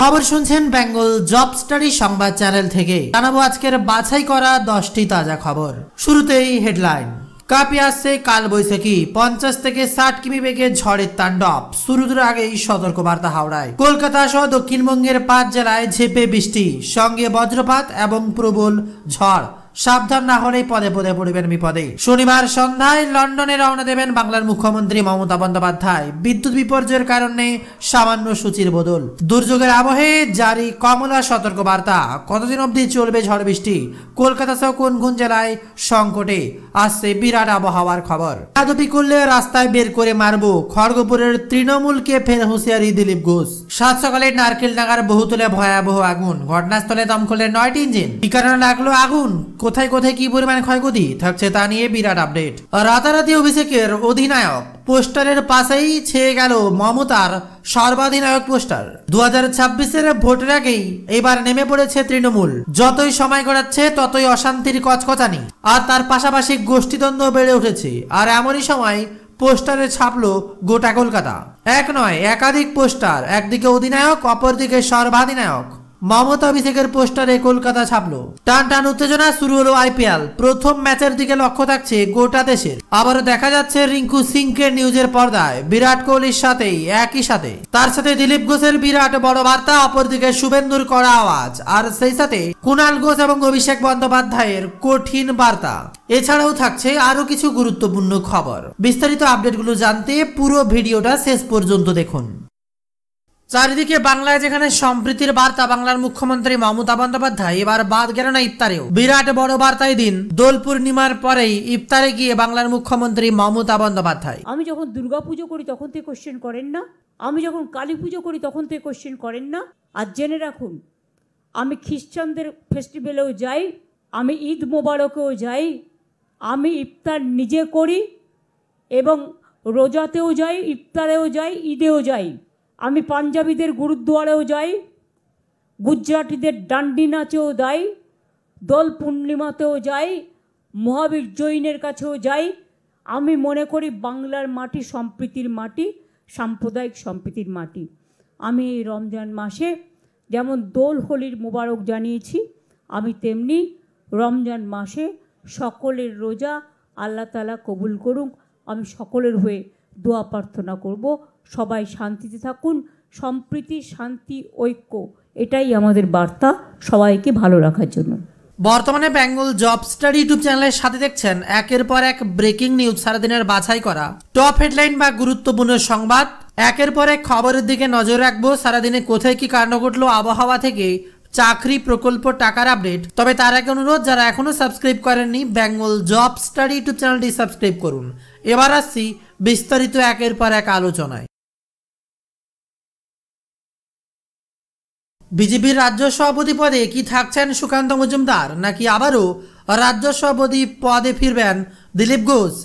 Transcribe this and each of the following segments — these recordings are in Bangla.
খবর শুনছেন বেঙ্গল জব স্টাডি সংবাদ চ্যানেল থেকে। জানাবো আজকের বাছাই করা 10টি তাজা খবর। শুরুতেই হেডলাইন। কাঁপিয়ে আসছে কালবৈশাখী, 50 থেকে 60 কিমি বেগে ঝড়ের তাণ্ডব। শুরুর আগেই সতর্কবার্তা হাওড়ায়। কলকাতা সহ দক্ষিণবঙ্গের 5 জেলায় ঝেঁপে বৃষ্টি, সঙ্গে বজ্রপাত এবং প্রবল ঝড়। সাবধান না হলেই পদে পদে পড়বেন বিপদে। শনিবার সন্ধ্যায় লন্ডনে রওনা দেবেন বাংলার মুখ্যমন্ত্রী মমতা বন্দ্যোপাধ্যায়। বিদ্যুৎ বিপর্যয়ের কারণে সামান্য সূচির বদল। দুর্যোগের আবহে জারি কমলা সতর্কবার্তা। কতদিন অবধি চলবে ঝড় বৃষ্টি? কলকাতা সহ কোন কোন জেলায় সংকটে আসছে বিরাট আবহাওয়ার খবর। বেয়াদবি করলে রাস্তায় বের করে মারবো, খড়গপুরের তৃণমূলকে ফের হুঁশিয়ারি দিলীপ ঘোষ। সাত সকালে নারকেলডাঙ্গার বহুতলে ভয়াবহ আগুন, ঘটনাস্থলে দমকলের 9টি ইঞ্জিন। কি কারণে লাগলো আগুন, কোথায় কোথায় কি পরিমাণ ক্ষয়ক্ষতি থাকছে তা নিয়ে বিরাট আপডেট। রাতারাতি অভিষেকের অধিনায়ক পোস্টারের পাশেই ছেয়ে গেল মমতার সর্বাধিনায়ক পোস্টার। 2026-এর ভোটের আগেই এবার নেমে পড়েছে তৃণমূল। যতই সময় গড়াচ্ছে ততই অশান্তির কচকচানি, আর তার পাশাপাশি গোষ্ঠীদ্বন্দ্ব বেড়ে উঠেছে। আর এমনই সময় পোস্টারে ছাপলো গোটা কলকাতা। এক নয়, একাধিক পোস্টার। একদিকে অধিনায়ক, অপরদিকে সর্বাধিনায়ক। মমতা অভিষেকের পোস্টারে কলকাতা ছাপলো। টান টান উত্তেজনা শুরু হলো আইপিএল। প্রথম ম্যাচের দিকে লক্ষ্য থাকছে গোটা দেশের। আবারও দেখা যাচ্ছে রিঙ্কু সিংকে নিউজের পর্দায় বিরাট কোহলির সাথেই একই সাথে। তার সাথে দিলীপ ঘোষের বিরাট বড় বার্তা, অপরদিকে শুভেন্দুর কড়া আওয়াজ, আর সেই সাথে কুণাল ঘোষ এবং অভিষেক বন্দ্যোপাধ্যায়ের কঠিন বার্তা। এছাড়াও থাকছে আরো কিছু গুরুত্বপূর্ণ খবর। বিস্তারিত আপডেটগুলো জানতে পুরো ভিডিওটা শেষ পর্যন্ত দেখুন। চারিদিকে বাংলায় যেখানে সম্প্রীতির বার্তা বাংলার মুখ্যমন্ত্রী মমতা বন্দ্যোপাধ্যায়, এবার বাদ গেল না ইফতারেও। বিরাট বড় বার্তায় দিন দোল পূর্ণিমার পরেই ইফতারে গিয়ে বাংলার মুখ্যমন্ত্রী মমতা বন্দ্যোপাধ্যায়। আমি যখন দুর্গা পুজো করি তখন থেকে কোশ্চেন করেন না, আমি যখন কালী পুজো করি তখন থেকে কোশ্চেন করেন না। আর জেনে রাখুন, আমি খ্রিস্টানদের ফেস্টিভ্যালেও যাই, আমি ঈদ মোবারকেও যাই, আমি ইফতার নিজে করি এবং রোজাতেও যাই, ইফতারেও যাই, ঈদেও যাই। আমি পাঞ্জাবিদের গুরুদ্বারেও যাই, গুজরাটিদের ডান্ডি নাচেও যাই, দোল পূর্ণিমাতেও যাই, মহাবীর জৈনের কাছেও যাই। আমি মনে করি বাংলার মাটি সম্প্রীতির মাটি, সাম্প্রদায়িক সম্প্রীতির মাটি। আমি এই রমজান মাসে যেমন দোল হোলির মোবারক জানিয়েছি, আমি তেমনি রমজান মাসে সকলের রোজা আল্লাহ তাআলা কবুল করুক। আমি সকলের হয়ে দোয়া প্রার্থনা করব, সবাই শান্তিতে থাকুন। সম্প্রীতি, শান্তি, ঐক্য, এটাই আমাদের বার্তা সবাইকে ভালো রাখার জন্য। বর্তমানে বেঙ্গল জব স্টাডি ইউটিউব চ্যানেলের সাথে দেখছেন একের পর এক ব্রেকিং নিউজ, সারাদিনের বাছাই করা টপ হেডলাইন বা গুরুত্বপূর্ণ সংবাদ। একের পর এক খবরের দিকে নজর রাখবো। সারাদিনে কোথায় কি কাণ্ড ঘটলো, আবহাওয়া থেকে চাকরি, প্রকল্প, টাকার আপডেট। তবে তার আগে অনুরোধ, যারা এখনো সাবস্ক্রাইব করেননি বেঙ্গল জব স্টাডি ইউটিউব চ্যানেলটি সাবস্ক্রাইব করুন। এবার আসছি বিস্তারিত একের পর এক আলোচনায়। বিজেপির রাজ্য সভাপতি পদে কি থাকছেন সুকান্ত মজুমদার, নাকি আবারও রাজ্য সভাপতি পদে ফিরবেন দিলীপ ঘোষ?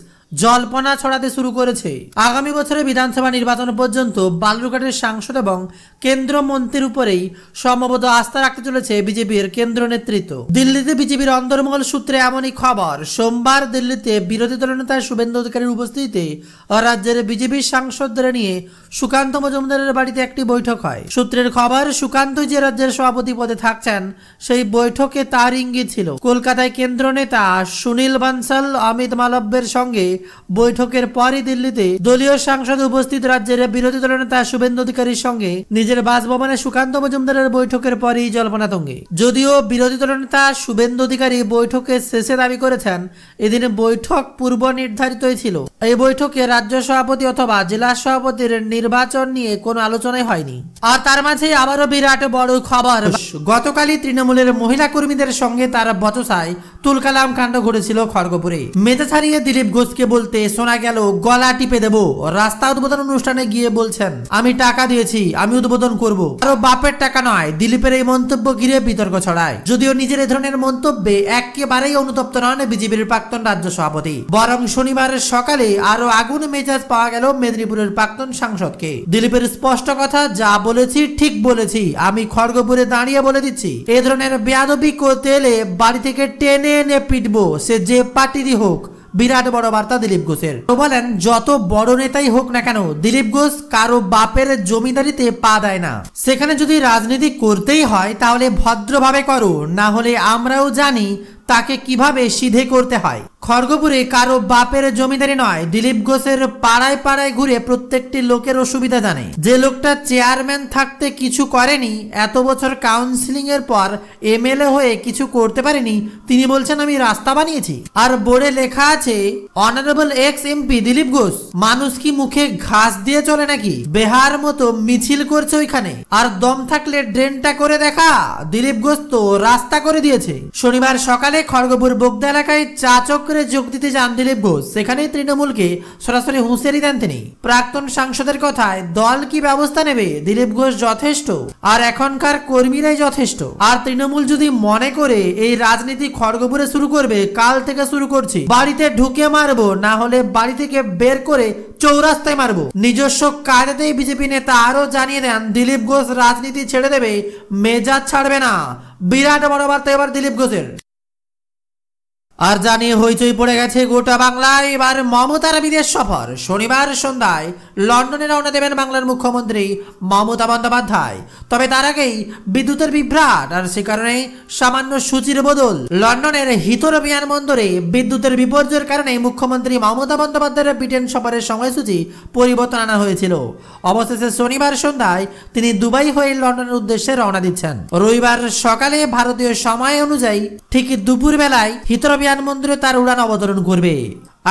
জল্পনা ছড়াতে শুরু করেছে। আগামী বছরের বিধানসভা নির্বাচন পর্যন্ত বালুরঘাটের সাংসদ এবং কেন্দ্র মন্ত্রীর উপরেই সম্ভবত আস্থা রাখতে চলেছে বিজেপির কেন্দ্র নেতৃত্ব। দিল্লিতে বিজেপির অন্দরমহল সূত্রে এমনই খবর। সোমবার দিল্লিতে বিরোধী দলনেতা শুভেন্দু অধিকারীর উপস্থিতিতে রাজ্যের বিজেপির সাংসদদের নিয়ে সুকান্ত মজুমদারের বাড়িতে একটি বৈঠক হয়। সূত্রের খবর, সুকান্ত যে রাজ্যের সভাপতি পদে থাকছেন সেই বৈঠকে তার ইঙ্গিত ছিল। কলকাতায় কেন্দ্র নেতা সুনীল বানসাল, অমিত মালব্যের সঙ্গে বৈঠকের পরই দিল্লিতে দলীয় সাংসদ উপস্থিত রাজ্যের বিরোধী দলনেতা শুভেন্দু অধিকারীর সঙ্গে নিজের বাসভবনে সুকান্ত মজুমদারের বৈঠকের পরই জল্পনা তুঙ্গে। যদিও বিরোধী দলনেতা শুভেন্দু অধিকারী বৈঠকের শেষে দাবি করেছেন এদিন বৈঠক পূর্ব নির্ধারিতই ছিল। এই বৈঠকে রাজ্য সভাপতি অথবা জেলা সভাপতির নির্বাচন নিয়ে কোনো আলোচনাই হয়নি। আর তার মাঝে আবারও বিরাট বড় খবর। গতকালই তৃণমূলের মহিলা কর্মীদের সঙ্গে তার বচসায় তুলকালাম কাণ্ড ঘটেছিল খড়গপুরে। মেতে ছাড়িয়ে দিলীপ ঘোষকে বলতে শোনা গেল গলা টিপে দেব। রাস্তা উদ্বোধন অনুষ্ঠানে গিয়ে বলছেন আমি টাকা দিয়েছি, আমি উদ্বোধন করব। আরো বাপের টাকা নয়। দিলীপের এই মন্তব্য ঘিরে বিতর্ক ছড়ায়। যদিও নিজের এই ধরনের মন্তব্যে একেবারেই অনুতপ্ত নন বিজেপির প্রাক্তন রাজ্য সভাপতি, বরং শনিবারের সকালে আরো আগুন মেজাজ পাওয়া গেল মেদিনীপুরের প্রাক্তন সাংসদকে। দিলীপের স্পষ্ট কথা, যা বলেছি ঠিক বলেছি, আমি খড়গপুরে দাঁড়িয়ে বলে দিচ্ছি, এ ধরনের বেয়াদবি করতে এলে বাড়ি থেকে টেনে এনে পিটবো, সে যে পার্টিরই হোক। বিরাট বড় বার্তা দিলীপ ঘোষের। তো বলেন যত বড় নেতাই হোক না কেন দিলীপ ঘোষ কারো বাপের জমিদারিতে পা দেয় না। সেখানে যদি রাজনীতি করতেই হয় তাহলে ভদ্রভাবে করো, না হলে আমরাও জানি তাকে কিভাবে সিধে করতে হয়। খড়গপুরে কারো বাপের জমিদারি নয়, দিলীপ ঘোষের পাড়ায় পাড়ায় ঘুরে প্রত্যেকটি লোকের অসুবিধা জানে। যে লোকটা চেয়ারম্যান থাকতে কিছু করেনি, এত বছর কাউন্সিলিং এর পর এমএলএ হয়ে কিছু করতে পারেনি, তিনি বলছেন আমি রাস্তা বানিয়েছি। আর বোর্ডে লেখা আছে honourable x MP Dilip Ghosh. মানুষ কি মুখে ঘাস দিয়ে চলে নাকি? বেহার মতো মিছিল করছে ওইখানে। আর দম থাকলে ড্রেনটা করে দেখা, দিলীপ ঘোষ তো রাস্তা করে দিয়েছে। শনিবার সকালে খড়গপুর বোগদা এলাকায় চা চক্রে যোগ দিতে যান দিলীপ ঘোষ। সেখানেই তৃণমূলকে সরাসরি হুঁশিয়ারি দেন তিনি। প্রাক্তন সাংসদের কথায় দল কি ব্যবস্থা নেবে, দিলীপ ঘোষ যথেষ্ট, আর এখনকার কর্মীরাই যথেষ্ট। আর তৃণমূল যদি মনে করে এই রাজনীতি খড়গপুরে শুরু করবে, কাল থেকে শুরু করছি। বাড়িতে ঢুকে মারবো, না হলে বাড়ি থেকে বের করে চৌরাস্তায় মারবো। নিজস্ব কায়দাতেই বিজেপি নেতা আরো জানিয়ে দেন দিলীপ ঘোষ রাজনীতি ছেড়ে দেবে, মেজাজ ছাড়বে না। বিরাট বড় বার্তা এবার দিলীপ ঘোষের। আর জানিয়ে হইচই পড়ে গেছে গোটা বাংলায়। এবার মমতার বিদেশ সফর। শনিবার সন্ধ্যায় লন্ডনে রওনা দেবেন বাংলার মুখ্যমন্ত্রী মমতা বন্দ্যোপাধ্যায়। তবে তার আগেই বিদ্যুতের বিভ্রাট, আর সে কারণে সামান্য সূচির বদল। লন্ডনের হিথরো বিমানবন্দরে বিদ্যুতের বিপর্যয়ের কারণে মুখ্যমন্ত্রী মমতা বন্দ্যোপাধ্যায়ের ব্রিটেন সফরের সময়সূচি পরিবর্তন আনা হয়েছিল। অবশেষে শনিবার সন্ধ্যায় তিনি দুবাই হয়ে লন্ডনের উদ্দেশ্যে রওনা দিচ্ছেন। রবিবার সকালে ভারতীয় সময় অনুযায়ী ঠিক দুপুর বেলায় হিথরো বিমানবন্দরে তার উড়ান অবতরণ করবে।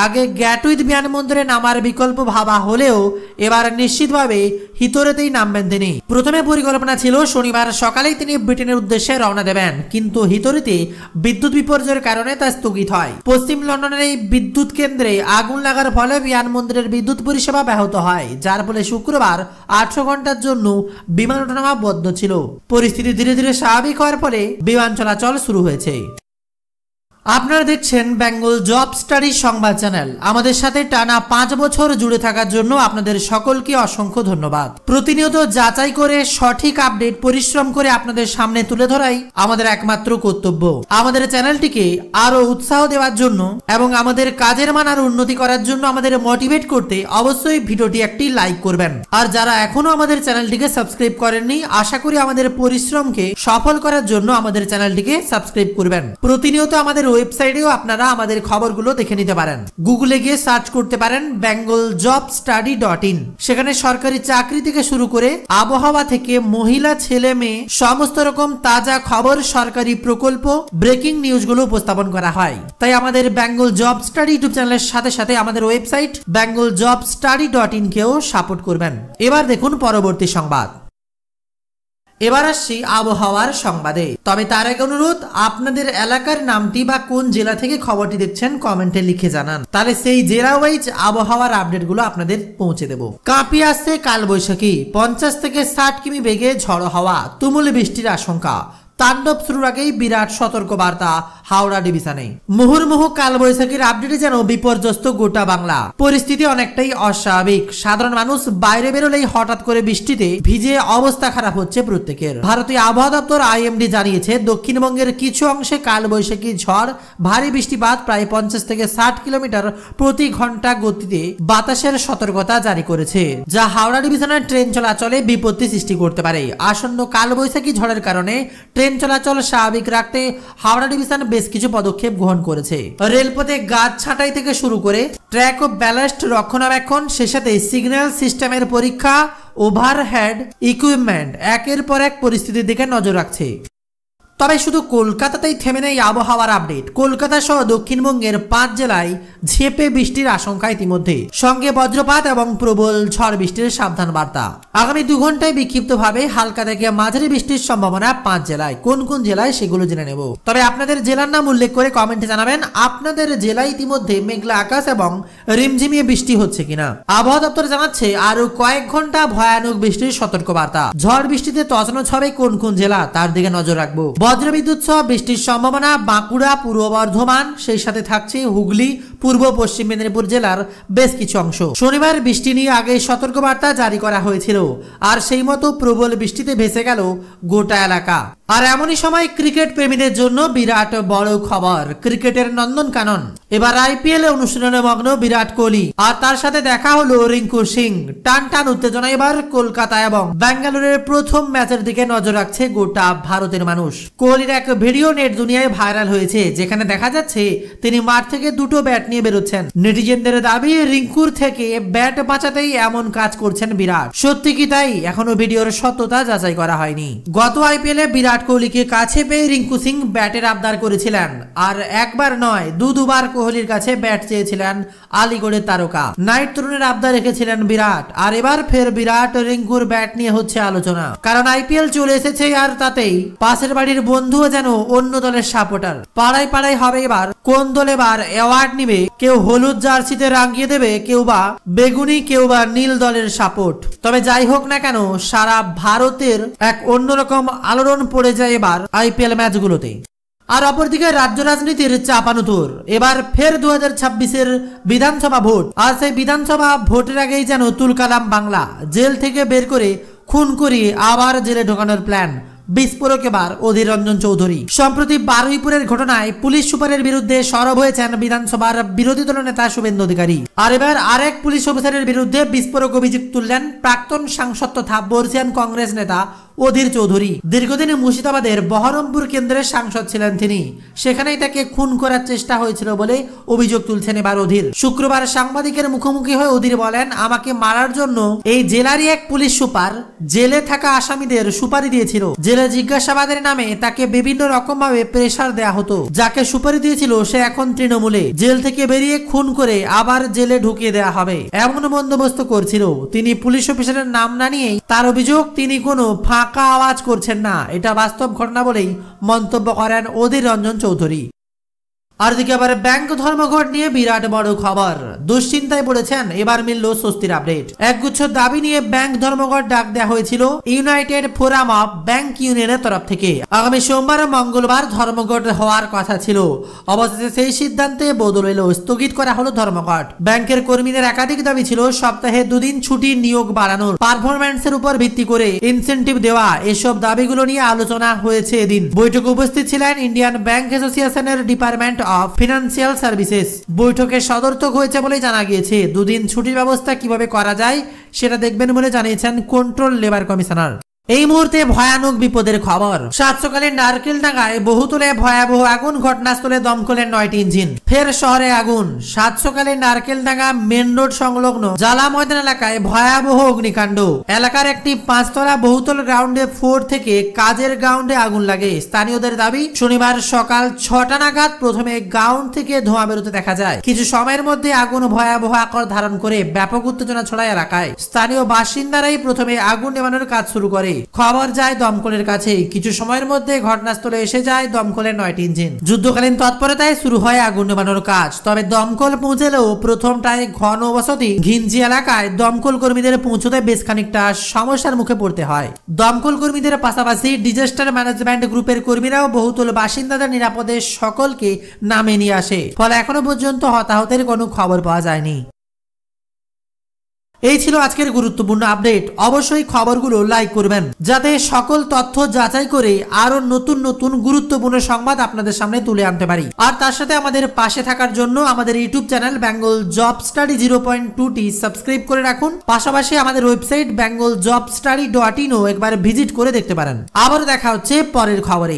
আগে গ্যাটউইথ বিমানবন্দরে নামার বিকল্প ভাবা হলেও এবার নিশ্চিতভাবে হিথরোতেই নামবেন তিনি। প্রথমে পরিকল্পনা ছিল শনিবার সকালেই তিনি ব্রিটেনের উদ্দেশ্যে রওনা দেবেন, কিন্তু হিথরোতে বিদ্যুৎ বিপর্যয়ের কারণে তা স্থগিত হয়। পশ্চিম লন্ডনের এই বিদ্যুৎ কেন্দ্রে আগুন লাগার ফলে বিমানবন্দরের বিদ্যুৎ পরিষেবা ব্যাহত হয়, যার ফলে শুক্রবার 800 ঘন্টার জন্য বিমান ওঠানামা বন্ধ ছিল। পরিস্থিতি ধীরে ধীরে স্বাভাবিক হওয়ার ফলে বিমান চলাচল শুরু হয়েছে। আপনারা দেখছেন বেঙ্গল জব স্টাডি সংবাদ চ্যানেল। আমাদের সাথে টানা 5 বছর জুড়ে থাকার জন্য আপনাদের সকলকে অসংখ্য ধন্যবাদ। প্রতিনিয়ত যাচাই করে সঠিক আপডেট পরিশ্রম করে আপনাদের সামনে তুলে ধরাই আমাদের একমাত্র কর্তব্য। আমাদের চ্যানেলটিকে আরো উৎসাহ দেওয়ার জন্য এবং আমাদের কাজের মান আরো উন্নতি করার জন্য আমাদের মোটিভেট করতে অবশ্যই ভিডিওটি একটি লাইক করবেন। আর যারা এখনো আমাদের চ্যানেলটিকে সাবস্ক্রাইব করেননি, আশা করি আমাদের পরিশ্রমকে সফল করার জন্য আমাদের চ্যানেলটিকে সাবস্ক্রাইব করবেন। প্রতিনিয়ত আমাদের ওয়েবসাইটেও আপনারা আমাদের খবরগুলো দেখে নিতে পারেন। গুগলে গিয়ে সার্চ করতে পারেন bengaljobstudy.in। সেখানে সরকারি চাকরি থেকে শুরু করে আবহাওয়া থেকে মহিলা ছেলে মেয়ে সমস্ত রকম তাজা খবর, সরকারি প্রকল্প, ব্রেকিং নিউজগুলো উপস্থাপন করা হয়। তাই আমাদের বেঙ্গল জব স্টাডি ইউটিউব চ্যানেলের সাথে সাথে আমাদের ওয়েবসাইট bengaljobstudy.in কেও সাপোর্ট করবেন। এবার দেখুন পরবর্তী সংবাদ। এবার আসছি আবহাওয়ার সংবাদে। তবে তার আগে অনুরোধ, আপনাদের এলাকার নামটি বা কোন জেলা থেকে খবরটি দেখছেন কমেন্টে লিখে জানান, তাহলে সেই জেলা ওয়াইজ আবহাওয়ার আপডেটগুলো আপনাদের পৌঁছে দেব। কাঁপিয়ে আসছে কালবৈশাখী, 50 থেকে 60 কিমি বেগে ঝড়ো হাওয়া, তুমুল বৃষ্টির আশঙ্কা। তাণ্ডব শুরুর আগেই বিরাট সতর্ক বার্তা হাওড়া ডিভিশনে। মুহুর্মুহু কালবৈশাখীর আপডেটে যেন বিপর্যস্ত গোটা বাংলা। পরিস্থিতি অনেকটাই অস্বাভাবিক। সাধারণ মানুষ বাইরে বেরোলেই হঠাৎ করে বৃষ্টিতে ভিজে অবস্থা খারাপ হচ্ছে প্রত্যেকের। ভারতীয় আবহাওয়া দপ্তর আইএমডি জানিয়েছে দক্ষিণবঙ্গের কিছু অংশে কালবৈশাখী ঝড়, ভারী বৃষ্টিপাত, প্রায় 50 থেকে 60 কিলোমিটার প্রতি ঘন্টা গতিতে বাতাসের সতর্কতা জারি করেছে, যা হাওড়া ডিভিশনের ট্রেন চলাচলে বিপত্তি সৃষ্টি করতে পারে। আসন্ন কালবৈশাখী ঝড়ের কারণে ট্রেন চলাচল স্বাভাবিক রাখতে হাওড়া ডিভিশন বেশ কিছু পদক্ষেপ গ্রহণ করেছে। রেলপথে গাছ ছাঁটাই থেকে শুরু করে ট্র্যাক ও ব্যালাস্ট রক্ষণাবেক্ষণ, সে সাথে সিগন্যাল সিস্টেমের পরীক্ষা, ওভারহেড ইকুইপমেন্ট একের পর এক পরিস্থিতির দিকে নজর রাখছে। তবে শুধু কলকাতাতেই থেমে নেই আবহাওয়ার আপডেট। কলকাতা সহ দক্ষিণবঙ্গের 5 জেলায় ঝেঁপে বৃষ্টির আশঙ্কা ইতিমধ্যে, সঙ্গে বজ্রপাত এবং প্রবল ঝড় বৃষ্টির সাবধান বার্তা। আগামী 2 ঘন্টায় বিক্ষিপ্তভাবে হালকা থেকে মাঝারি বৃষ্টির সম্ভাবনা 5 জেলায়। কোন কোন জেলায় সেগুলো জেনে নেব। তবে আপনাদের জেলার নাম উল্লেখ করে কমেন্টে জানাবেন আপনাদের জেলায় ইতিমধ্যে মেঘলা আকাশ এবং রিমঝিমিয়ে বৃষ্টি হচ্ছে কিনা। আবহাওয়া দপ্তর জানাচ্ছে আরো কয়েক ঘন্টা ভয়ানক বৃষ্টির সতর্ক বার্তা। ঝড় বৃষ্টিতে তছনছ হবে কোন কোন জেলা, তার দিকে নজর রাখবো। বজ্রবিদ্যুৎ সহ বৃষ্টির সম্ভাবনা বাঁকুড়া, পূর্ব বর্ধমান, সেই সাথে থাকছে হুগলি, পূর্ব পশ্চিম মেদিনীপুর জেলার বেশ কিছু অংশ। শনিবার বৃষ্টি নিয়ে আগে সতর্কবার্তা জারি করা হয়েছিল, আর সেই মতো প্রবল বৃষ্টিতে ভেসে গেল গোটা এলাকা। আর এমনই সময় ক্রিকেট প্রেমীদের জন্য বিরাট বড় খবর, ক্রিকেটের নন্দনকানন। এবার আইপিএল অনুশীলনে মগ্ন বিরাট কোহলি, আর তার সাথে দেখা হলো রিঙ্কু সিং। টান টান উত্তেজনা এবার কলকাতা এবং বেঙ্গালুরুর প্রথম ম্যাচের দিকে নজর রাখছে গোটা ভারতের মানুষ। কোহলির এক ভিডিও নেট দুনিয়ায় ভাইরাল হয়েছে, যেখানে দেখা যাচ্ছে তিনি মাঠ থেকে দুটো ব্যাট নিয়ে বেরোচ্ছেন। নেটিজেনদের দাবি রিঙ্কুর থেকে ব্যাট বাঁচাতেই এমন কাজ করছেন বিরাট। সত্যি কি তাই? এখনো ভিডিওর সত্যতা যাচাই করা হয়নি। গত আইপিএলে বিরাট কোহলিকে কাছে পেয়ে রিঙ্কু সিং ব্যাটের আবদার করেছিলেন, আর একবার নয় দুবার কোহলির কাছে ব্যাট চেয়েছিলেন আলিগড়ের তারকা। নাইট তরুণের আবদার রেখেছিলেন বিরাট, আর এবার ফের বিরাট রিঙ্কুর ব্যাট নিয়ে হচ্ছে আলোচনা। কারণ আইপিএল চলে এসেছে, আর তাতেই পাশের বাড়ির বন্ধুও যেন অন্য দলের সাপোর্টার। পাড়ায় পাড়ায় হবে এবার কোন দল এবার অ্যাওয়ার্ড নিবে। কেউ হলুদ জার্সিতে রাঙিয়ে দেবে, কেউ বা বেগুনি, কেউ বা নীল দলের সাপোর্ট। তবে যাই হোক না কেন, সারা ভারতের এক অন্যরকম আলোড়ন পড়ে যায় এবার আইপিএল ম্যাচগুলোতে। আর অপরদিকে রাজ্য রাজনীতির চাপানুতোর। এবার ফের 2026-এর বিধানসভা ভোট, আর সেই বিধানসভা ভোটের আগেই যেন তুলকালাম বাংলা। জেল থেকে বের করে খুন করিয়ে আবার জেলে ঢোকানোর প্ল্যান। বিস্ফোরক এবার অধীর রঞ্জন চৌধুরী। সম্প্রতি বারুইপুরের ঘটনায় পুলিশ সুপারের বিরুদ্ধে সরব হয়েছেন বিধানসভার বিরোধী দল নেতা শুভেন্দু অধিকারী। আর এবার আরেক পুলিশ অফিসারের বিরুদ্ধে বিস্ফোরক অভিযোগ তুললেন প্রাক্তন সাংসদ তথা বর্ষিয়ান কংগ্রেস নেতা অধীর চৌধুরী। দীর্ঘদিন মুর্শিদাবাদের বহরমপুর কেন্দ্রের সাংসদ ছিলেন তিনি, সেখানেই তাকে খুন করার চেষ্টা হয়েছিল বলে অভিযোগ তুলছেন এবার অধীর। শুক্রবার সাংবাদিকের মুখোমুখি হয়ে অধীর বলেন, আমাকে মারার জন্য এই জেলারই এক পুলিশ সুপার জেলে থাকা আসামিদের সুপারি দিয়েছিল। জেলে জিজ্ঞাসাবাদের নামে তাকে বিভিন্ন রকম ভাবে প্রেসার দেয়া হতো। যাকে সুপারি দিয়েছিল সে এখন তৃণমূলে, জেল থেকে বেরিয়ে খুন করে আবার জেলে ঢুকিয়ে দেয়া হবে এমন বন্দোবস্ত করছিল। তিনি পুলিশ অফিসারের নাম না নিয়েই তার অভিযোগ তিনি কোনো ফাঁকা আওয়াজ করছেন না, এটা বাস্তব ঘটনা বলেই মন্তব্য করেন অধীর রঞ্জন চৌধুরী। আর দিকে আবার ব্যাংক ধর্মঘট নিয়ে বিরাট বড় খবর। দুশ্চিন্তায় পড়েছেন, এবার মিলল স্বস্তির আপডেট। একগুচ্ছ দাবি নিয়ে ব্যাংক ধর্মঘট ডাক দেওয়া হয়েছিল ইউনাইটেড ফোরাম অফ ব্যাংক ইউনিয়নের তরফ থেকে। আগামী সোমবার ও মঙ্গলবার ধর্মঘট হওয়ার কথা ছিল, অবশেষে সেই সিদ্ধান্তে বদল এলো, স্থগিত করা হলো ধর্মঘট। ব্যাংকের কর্মীদের একাধিক দাবি ছিল সপ্তাহে 2 দিন ছুটি, নিয়োগ বাড়ানোর, পারফরম্যান্সের উপর ভিত্তি করে ইনসেন্টিভ দেওয়া। এসব দাবিগুলো নিয়ে আলোচনা হয়েছে এদিন। বৈঠকে উপস্থিত ছিলেন ইন্ডিয়ান ব্যাংক অ্যাসোসিয়েশনের ডিপার্টমেন্ট অফ ফিনান্সিয়াল সার্ভিসেস। বৈঠকে সদর্থক হয়েছে বলে জানা গিয়েছে। 2 দিন ছুটির ব্যবস্থা কিভাবে করা যায় সেটা দেখবেন বলে জানিয়েছেন কন্ট্রোল লেবার কমিশনার। এই মুহূর্তে ভয়ানক বিপদের খবর। 7 সকালে নারকেলডাঙ্গায় বহুতলে ভয়াবহ আগুন, ঘটনাস্থলে দমকলের 9টি ইঞ্জিন। ফের শহরে আগুন। 7 সকালে নারকেলডাঙ্গা মেন রোড সংলগ্ন জালা ময়দান এলাকায় ভয়াবহ অগ্নিকাণ্ড। এলাকার একটি 5তলা বহুতল গ্রাউন্ডে 4 থেকে কাজের গ্রাউন্ডে আগুন লাগে। স্থানীয়দের দাবি, শনিবার সকাল 6টা নাগাদ প্রথমে গ্রাউন্ড থেকে ধোঁয়া বেরোতে দেখা যায়। কিছু সময়ের মধ্যে আগুন ভয়াবহ আকার ধারণ করে ব্যাপক উত্তেজনা ছড়ায় এলাকায়। স্থানীয় বাসিন্দারাই প্রথমে আগুন নেভানোর কাজ শুরু করে। খবর যায় দমকলের কাছে। কিছু সময়ের মধ্যে ঘটনাস্থলে এসে যায় দমকলের 9টি ইঞ্জিন। যুদ্ধকালীন তৎপরতায় শুরু হয় আগুন নেভানোর কাজ। তবে দমকল পৌঁছলেও প্রথমটায় ঘন বসতি ঘিঞ্জি এলাকায় দমকল কর্মীদের পৌঁছতে বেশ খানিকটা সমস্যার মুখে পড়তে হয়। দমকল কর্মীদের পাশাপাশি ডিজাস্টার ম্যানেজমেন্ট গ্রুপের কর্মীরাও বহুতল বাসিন্দাদের নিরাপদে সকলকে নামে নিয়ে আসে। ফলে এখনো পর্যন্ত হতাহতের কোনো খবর পাওয়া যায়নি। এই ছিল আজকের গুরুত্বপূর্ণ আপডেট। অবশ্যই খবরগুলো লাইক করবেন, যাতে সকল তথ্য যাচাই করে আরো নতুন নতুন গুরুত্বপূর্ণ সংবাদ আপনাদের সামনে তুলে আনতে পারি। আর তার সাথে আমাদের পাশে থাকার জন্য আমাদের YouTube channel Bengal job study 0.2টি সাবস্ক্রাইব করে রাখুন। পাশাপাশি আমাদের ওয়েবসাইট bengaljobstudy.in একবার ভিজিট করে দেখতে পারেন। আবার দেখা হচ্ছে পরের খবরে।